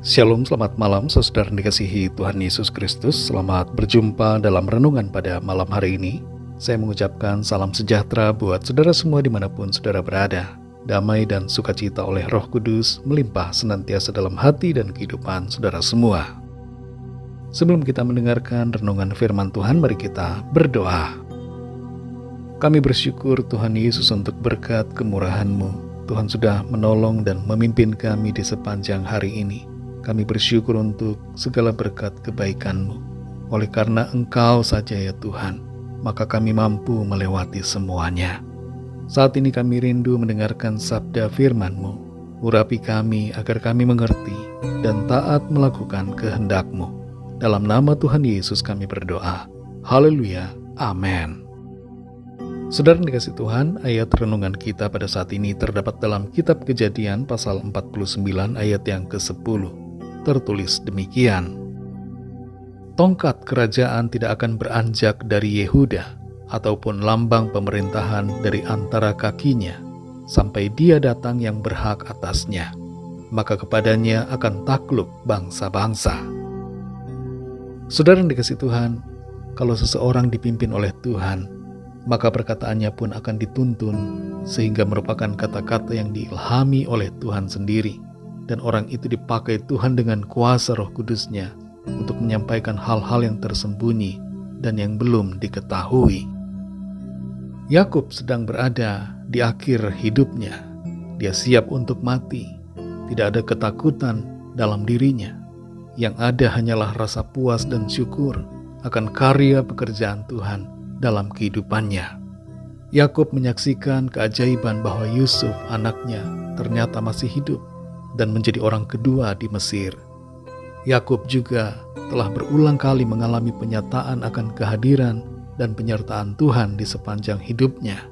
Shalom, selamat malam saudara yang dikasihi Tuhan Yesus Kristus. Selamat berjumpa dalam renungan pada malam hari ini. Saya mengucapkan salam sejahtera buat saudara semua dimanapun saudara berada. Damai dan sukacita oleh Roh Kudus melimpah senantiasa dalam hati dan kehidupan saudara semua. Sebelum kita mendengarkan renungan firman Tuhan, mari kita berdoa. Kami bersyukur Tuhan Yesus untuk berkat kemurahan-Mu. Tuhan sudah menolong dan memimpin kami di sepanjang hari ini. Kami bersyukur untuk segala berkat kebaikan-Mu. Oleh karena Engkau saja ya Tuhan, maka kami mampu melewati semuanya. Saat ini kami rindu mendengarkan sabda firman-Mu. Urapi kami agar kami mengerti dan taat melakukan kehendak-Mu. Dalam nama Tuhan Yesus kami berdoa. Haleluya. Amin. Saudara yang dikasihi Tuhan, ayat renungan kita pada saat ini terdapat dalam kitab Kejadian pasal 49 ayat yang ke-10. Tertulis demikian. Tongkat kerajaan tidak akan beranjak dari Yehuda, ataupun lambang pemerintahan dari antara kakinya, sampai dia datang yang berhak atasnya. Maka kepadanya akan takluk bangsa-bangsa. Saudara yang dikasihi Tuhan, kalau seseorang dipimpin oleh Tuhan, maka perkataannya pun akan dituntun, sehingga merupakan kata-kata yang diilhami oleh Tuhan sendiri. Dan orang itu dipakai Tuhan dengan kuasa Roh Kudus-Nya untuk menyampaikan hal-hal yang tersembunyi dan yang belum diketahui. Yakub sedang berada di akhir hidupnya. Dia siap untuk mati. Tidak ada ketakutan dalam dirinya. Yang ada hanyalah rasa puas dan syukur akan karya pekerjaan Tuhan dalam kehidupannya. Yakub menyaksikan keajaiban bahwa Yusuf, anaknya, ternyata masih hidup dan menjadi orang kedua di Mesir. Yakub juga telah berulang kali mengalami penyataan akan kehadiran dan penyertaan Tuhan di sepanjang hidupnya.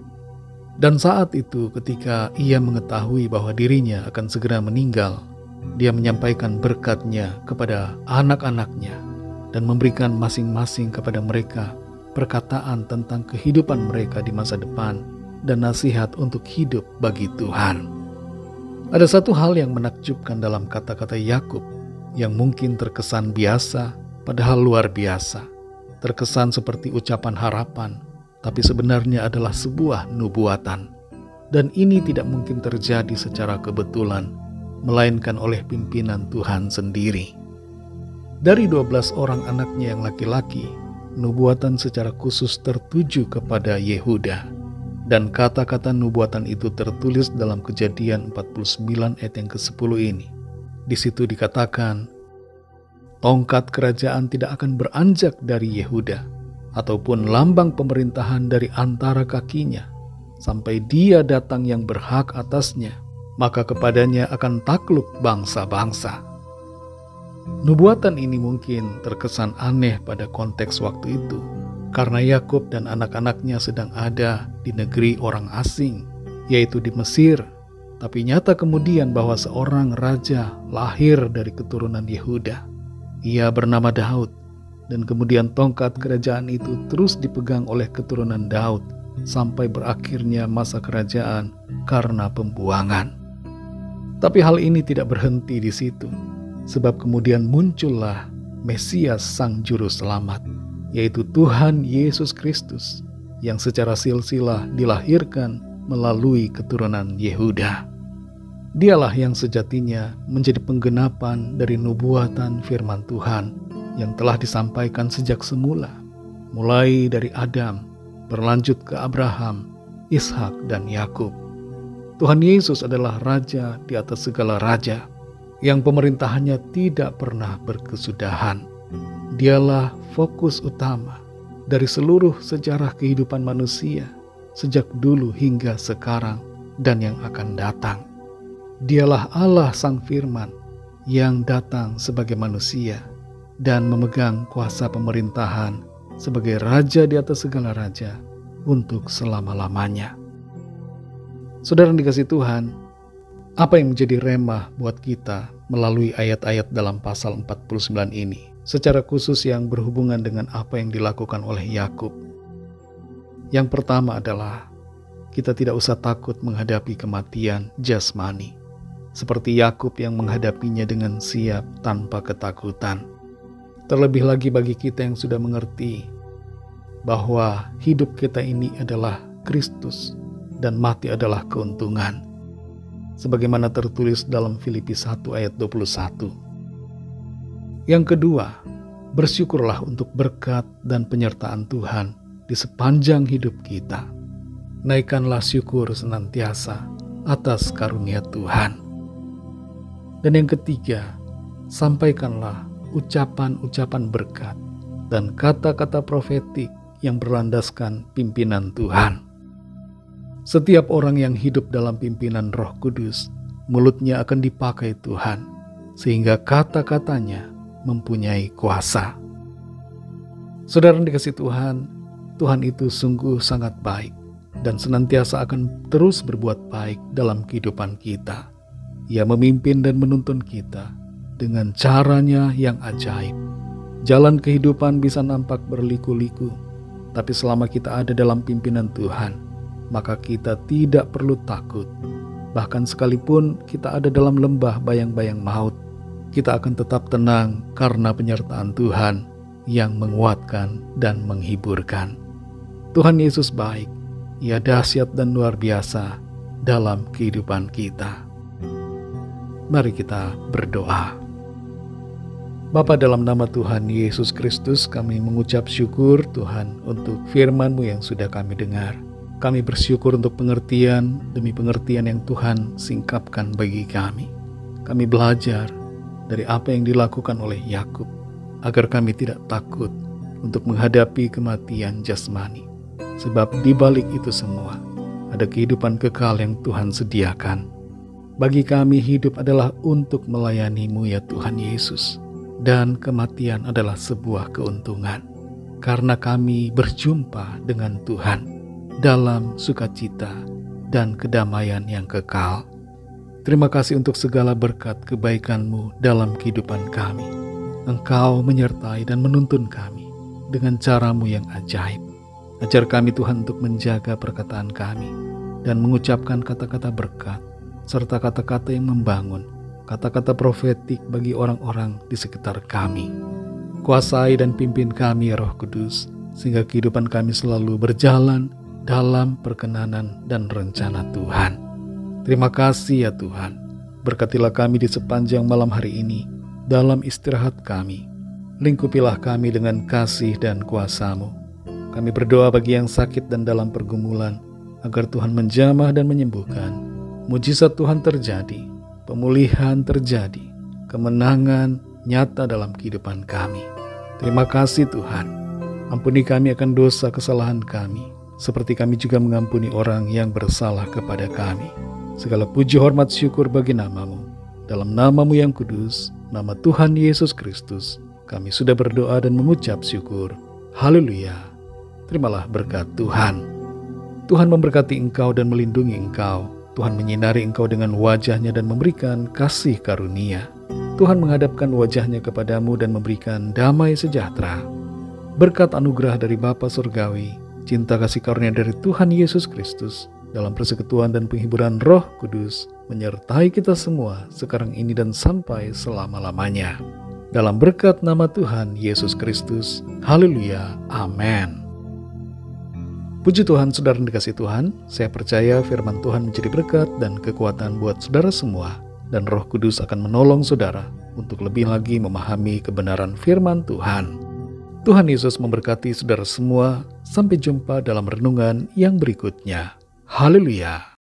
Dan saat itu ketika ia mengetahui bahwa dirinya akan segera meninggal, dia menyampaikan berkat-Nya kepada anak-anaknya dan memberikan masing-masing kepada mereka perkataan tentang kehidupan mereka di masa depan dan nasihat untuk hidup bagi Tuhan. Ada satu hal yang menakjubkan dalam kata-kata Yakub yang mungkin terkesan biasa, padahal luar biasa. Terkesan seperti ucapan harapan, tapi sebenarnya adalah sebuah nubuatan. Dan ini tidak mungkin terjadi secara kebetulan, melainkan oleh pimpinan Tuhan sendiri. Dari 12 orang anaknya yang laki-laki, nubuatan secara khusus tertuju kepada Yehuda. Dan kata-kata nubuatan itu tertulis dalam Kejadian 49 ayat yang ke-10 ini. Di situ dikatakan, tongkat kerajaan tidak akan beranjak dari Yehuda, ataupun lambang pemerintahan dari antara kakinya, sampai dia datang yang berhak atasnya, maka kepadanya akan takluk bangsa-bangsa. Nubuatan ini mungkin terkesan aneh pada konteks waktu itu, karena Yakub dan anak-anaknya sedang ada di negeri orang asing, yaitu di Mesir. Tapi nyata kemudian bahwa seorang raja lahir dari keturunan Yehuda. Ia bernama Daud, dan kemudian tongkat kerajaan itu terus dipegang oleh keturunan Daud sampai berakhirnya masa kerajaan karena pembuangan. Tapi hal ini tidak berhenti di situ, sebab kemudian muncullah Mesias Sang Juru Selamat, yaitu Tuhan Yesus Kristus, yang secara silsilah dilahirkan melalui keturunan Yehuda. Dialah yang sejatinya menjadi penggenapan dari nubuatan firman Tuhan yang telah disampaikan sejak semula, mulai dari Adam, berlanjut ke Abraham, Ishak, dan Yakub. Tuhan Yesus adalah Raja di atas segala raja, yang pemerintahannya tidak pernah berkesudahan. Dialah fokus utama dari seluruh sejarah kehidupan manusia sejak dulu hingga sekarang dan yang akan datang. Dialah Allah Sang Firman yang datang sebagai manusia dan memegang kuasa pemerintahan sebagai Raja di atas segala raja untuk selama-lamanya. Saudara yang dikasihi Tuhan, apa yang menjadi remah buat kita melalui ayat-ayat dalam pasal 49 ini? Secara khusus yang berhubungan dengan apa yang dilakukan oleh Yakub. Yang pertama adalah kita tidak usah takut menghadapi kematian jasmani. seperti Yakub yang menghadapinya dengan siap tanpa ketakutan. Terlebih lagi bagi kita yang sudah mengerti bahwa hidup kita ini adalah Kristus dan mati adalah keuntungan. Sebagaimana tertulis dalam Filipi 1 ayat 21. Yang kedua, bersyukurlah untuk berkat dan penyertaan Tuhan di sepanjang hidup kita. Naikkanlah syukur senantiasa atas karunia Tuhan. Dan yang ketiga, sampaikanlah ucapan-ucapan berkat dan kata-kata profetik yang berlandaskan pimpinan Tuhan. Setiap orang yang hidup dalam pimpinan Roh Kudus, mulutnya akan dipakai Tuhan, sehingga kata-katanya mempunyai kuasa. Saudara yang dikasihi Tuhan, Tuhan itu sungguh sangat baik dan senantiasa akan terus berbuat baik dalam kehidupan kita. Ia memimpin dan menuntun kita dengan caranya yang ajaib. Jalan kehidupan bisa nampak berliku-liku, tapi selama kita ada dalam pimpinan Tuhan, maka kita tidak perlu takut. Bahkan sekalipun kita ada dalam lembah bayang-bayang maut, kita akan tetap tenang karena penyertaan Tuhan yang menguatkan dan menghiburkan. Tuhan Yesus baik, Ia dahsyat dan luar biasa dalam kehidupan kita. Mari kita berdoa. Bapa, dalam nama Tuhan Yesus Kristus, kami mengucap syukur Tuhan untuk firman-Mu yang sudah kami dengar. Kami bersyukur untuk pengertian demi pengertian yang Tuhan singkapkan bagi kami. Kami belajar dari apa yang dilakukan oleh Yakub, agar kami tidak takut untuk menghadapi kematian jasmani. Sebab di balik itu semua, ada kehidupan kekal yang Tuhan sediakan. Bagi kami hidup adalah untuk melayani-Mu ya Tuhan Yesus. Dan kematian adalah sebuah keuntungan, karena kami berjumpa dengan Tuhan dalam sukacita dan kedamaian yang kekal. Terima kasih untuk segala berkat kebaikan-Mu dalam kehidupan kami. Engkau menyertai dan menuntun kami dengan cara-Mu yang ajaib. Ajar kami Tuhan untuk menjaga perkataan kami dan mengucapkan kata-kata berkat serta kata-kata yang membangun, kata-kata profetik bagi orang-orang di sekitar kami. Kuasai dan pimpin kami ya Roh Kudus, sehingga kehidupan kami selalu berjalan dalam perkenanan dan rencana Tuhan. Terima kasih ya Tuhan. Berkatilah kami di sepanjang malam hari ini, dalam istirahat kami. Lingkupilah kami dengan kasih dan kuasa-Mu. Kami berdoa bagi yang sakit dan dalam pergumulan, agar Tuhan menjamah dan menyembuhkan. Mujizat Tuhan terjadi, pemulihan terjadi, kemenangan nyata dalam kehidupan kami. Terima kasih Tuhan. Ampuni kami akan dosa kesalahan kami, seperti kami juga mengampuni orang yang bersalah kepada kami. Segala puji hormat syukur bagi nama-Mu. Dalam nama-Mu yang kudus, nama Tuhan Yesus Kristus, kami sudah berdoa dan mengucap syukur. Haleluya. Terimalah berkat Tuhan. Tuhan memberkati engkau dan melindungi engkau. Tuhan menyinari engkau dengan wajah-Nya dan memberikan kasih karunia. Tuhan menghadapkan wajah-Nya kepadamu dan memberikan damai sejahtera. Berkat anugerah dari Bapa Surgawi, cinta kasih karunia dari Tuhan Yesus Kristus, dalam persekutuan dan penghiburan Roh Kudus, menyertai kita semua sekarang ini dan sampai selama-lamanya. Dalam berkat nama Tuhan Yesus Kristus. Haleluya. Amin. Puji Tuhan, saudara yang dikasihi Tuhan, saya percaya firman Tuhan menjadi berkat dan kekuatan buat saudara semua, dan Roh Kudus akan menolong saudara untuk lebih lagi memahami kebenaran firman Tuhan. Tuhan Yesus memberkati saudara semua. Sampai jumpa dalam renungan yang berikutnya. Haleluya.